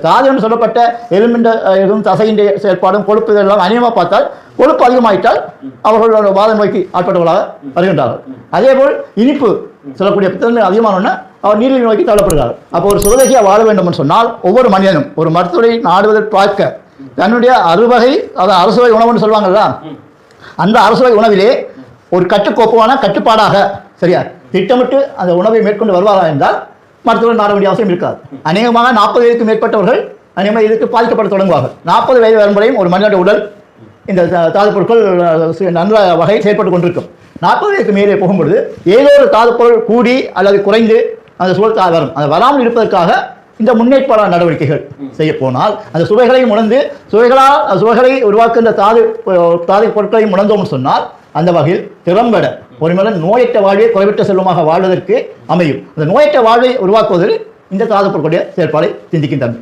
தாது என்று சொல்லப்பட்ட எலும்பின் தசையின் செயற்பாடும் கொழுப்பு இதெல்லாம் அநியமாக பார்த்தால் கொழுப்பு அதிகமாயிட்டால் அவர்களோட வாத நோய்க்கு ஆட்பட்டவர்களாக வருகின்றார்கள். அதேபோல் இனிப்பு சொல்லக்கூடிய பித்தன்மை அதிகமானோன்னா அவர் நீரிழிவு நோய்க்கு தள்ளப்படுகிறார். அப்போ ஒரு சுரதேசியாக வாழ வேண்டும் என்று சொன்னால் ஒவ்வொரு மனிதனும் ஒரு மருத்துவரை நாடுவதை பார்க்க தன்னுடைய அறுவகை அதாவது அரசுவை உணவுன்னு சொல்லுவாங்கல்ல, அந்த அரசுவை உணவிலே ஒரு கட்டுக்கோப்பான கட்டுப்பாடாக சரியா திட்டமிட்டு அந்த உணவை மேற்கொண்டு வருவாரா என்றால் மருத்துவர் நாட வேண்டிய அவசியம் இருக்காது. அநேகமாக 40 வயதுக்கு மேற்பட்டவர்கள் அநேகமாக இதுக்கு பாதிக்கப்பட தொடங்குவார்கள். 40 வயது வரும்பறையும் ஒரு மனிதனுடைய உடல் இந்த தாது பொருட்கள் நல்ல வகையில் செயற்பட்டு கொண்டிருக்கும். 40 வயதுக்கு மேலே போகும்பொழுது ஏதோ ஒரு தாது பொருள் கூடி அல்லது குறைந்து அந்த சூழல் வரும். அது வராமல் இருப்பதற்காக இந்த முன்னேற்பாடான நடவடிக்கைகள் செய்ய போனால் அந்த சுவைகளையும் உணர்ந்து சுவைகளை உருவாக்குகின்ற தாது பொருட்களையும் உணர்ந்தோம்னு சொன்னால் அந்த வகையில் திறம்பட ஒரு மனிதன் நோயற்ற வாழ்வை குறைவற்ற செல்வமாக வாழ்வதற்கு அமையும். அந்த நோயற்ற வாழ்வை உருவாக்குவதில் இந்த தாது பொருட்களுடைய செயற்பாடை சிந்திக்கின்றன.